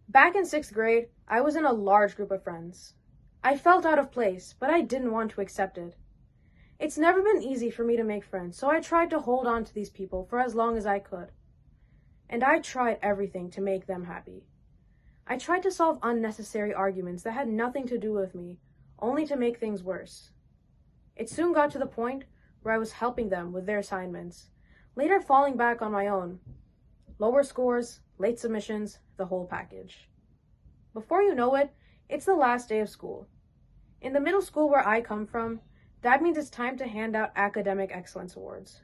Back in 6th grade, I was in a large group of friends. I felt out of place, but I didn't want to accept it. It's never been easy for me to make friends, so I tried to hold on to these people for as long as I could. And I tried everything to make them happy. I tried to solve unnecessary arguments that had nothing to do with me, only to make things worse. It soon got to the point where I was helping them with their assignments, later falling back on my own. Lower scores, late submissions, the whole package. Before you know it, it's the last day of school. In the middle school where I come from, that means it's time to hand out academic excellence awards.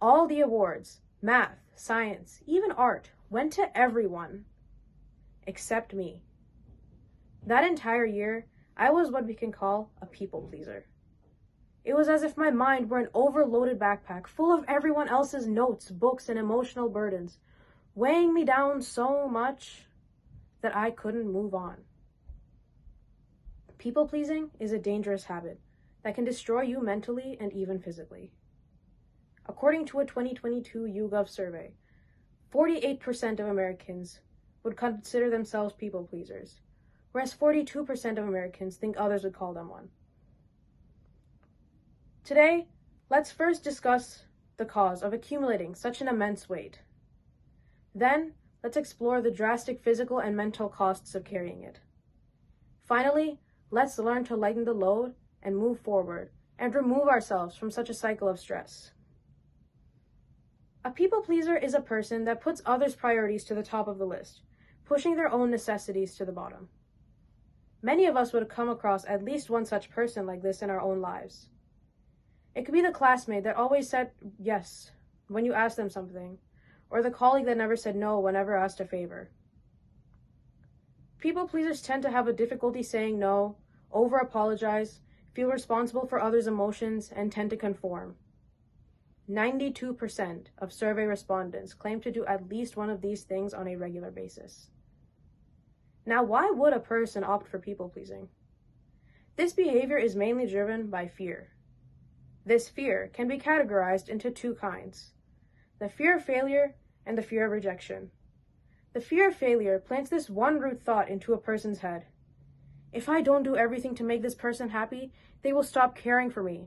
All the awards, math, science, even art, went to everyone. Except me. That entire year, I was what we can call a people pleaser. It was as if my mind were an overloaded backpack full of everyone else's notes, books, and emotional burdens, weighing me down so much that I couldn't move on. People pleasing is a dangerous habit that can destroy you mentally and even physically. According to a 2022 YouGov survey, 48% of Americans would consider themselves people pleasers, whereas 42% of Americans think others would call them one. Today, let's first discuss the cause of accumulating such an immense weight. Then, let's explore the drastic physical and mental costs of carrying it. Finally, let's learn to lighten the load and move forward and remove ourselves from such a cycle of stress. A people pleaser is a person that puts others' priorities to the top of the list, pushing their own necessities to the bottom. Many of us would come across at least one such person like this in our own lives. It could be the classmate that always said yes when you asked them something, or the colleague that never said no whenever asked a favor. People pleasers tend to have a difficulty saying no, over-apologize, feel responsible for others' emotions, and tend to conform. 92% of survey respondents claim to do at least one of these things on a regular basis. Now, why would a person opt for people-pleasing? This behavior is mainly driven by fear. This fear can be categorized into two kinds: the fear of failure and the fear of rejection. The fear of failure plants this one root thought into a person's head. If I don't do everything to make this person happy, they will stop caring for me.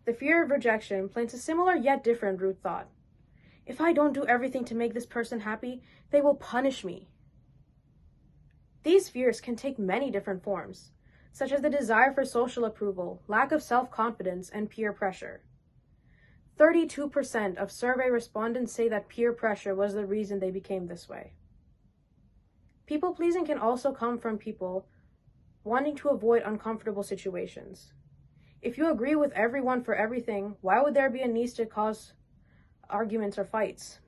The fear of rejection plants a similar yet different root thought. If I don't do everything to make this person happy, they will punish me. These fears can take many different forms, such as the desire for social approval, lack of self-confidence, and peer pressure. 32% of survey respondents say that peer pressure was the reason they became this way. People-pleasing can also come from people wanting to avoid uncomfortable situations. If you agree with everyone for everything, why would there be a need to cause arguments or fights?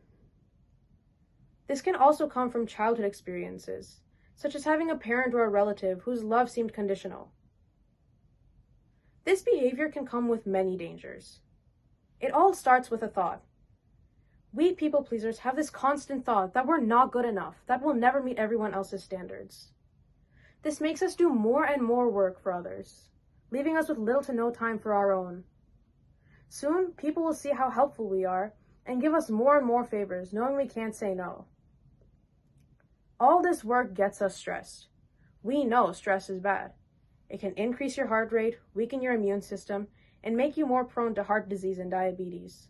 This can also come from childhood experiences, such as having a parent or a relative whose love seemed conditional. This behavior can come with many dangers. It all starts with a thought. We people pleasers have this constant thought that we're not good enough, that we'll never meet everyone else's standards. This makes us do more and more work for others, leaving us with little to no time for our own. Soon, people will see how helpful we are and give us more and more favors, knowing we can't say no. All this work gets us stressed. We know stress is bad. It can increase your heart rate, weaken your immune system, and make you more prone to heart disease and diabetes.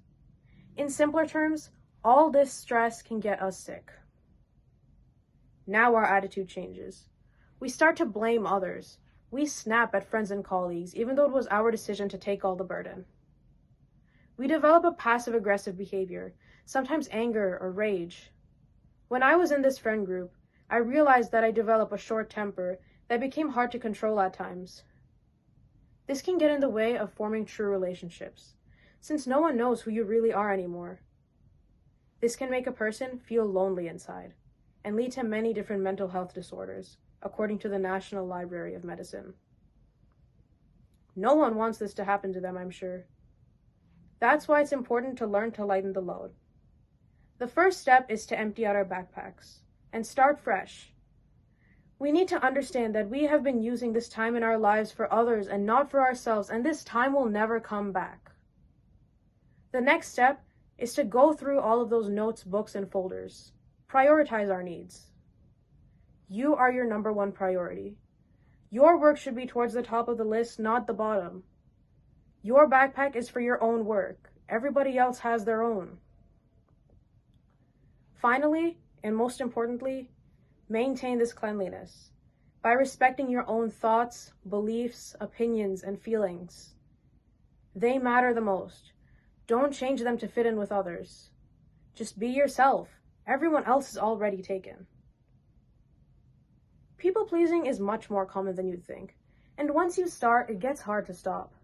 In simpler terms, all this stress can get us sick. Now our attitude changes. We start to blame others. We snap at friends and colleagues, even though it was our decision to take all the burden. We develop a passive-aggressive behavior, sometimes anger or rage. When I was in this friend group, I realized that I developed a short temper that became hard to control at times. This can get in the way of forming true relationships, since no one knows who you really are anymore. This can make a person feel lonely inside, and lead to many different mental health disorders, according to the National Library of Medicine. No one wants this to happen to them, I'm sure. That's why it's important to learn to lighten the load. The first step is to empty out our backpacks and start fresh. We need to understand that we have been using this time in our lives for others and not for ourselves, and this time will never come back. The next step is to go through all of those notes, books, and folders. prioritize our needs. You are your number one priority. Your work should be towards the top of the list, not the bottom. Your backpack is for your own work. Everybody else has their own. Finally, and most importantly, maintain this cleanliness by respecting your own thoughts, beliefs, opinions, and feelings. They matter the most. Don't change them to fit in with others. Just be yourself. Everyone else is already taken. People-pleasing is much more common than you'd think, and once you start, it gets hard to stop.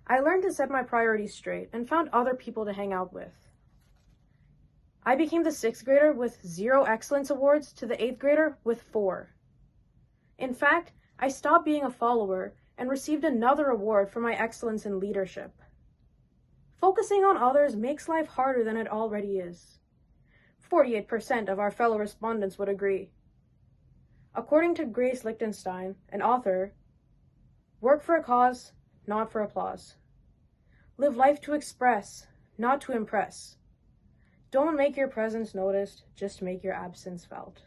I learned to set my priorities straight and found other people to hang out with. I became the 6th grader with 0 excellence awards to the 8th grader with 4. In fact, I stopped being a follower and received another award for my excellence in leadership. Focusing on others makes life harder than it already is. 48% of our fellow respondents would agree. According to Grace Lichtenstein, an author, work for a cause, not for applause. Live life to express, not to impress. Don't make your presence noticed, just make your absence felt.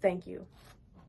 Thank you.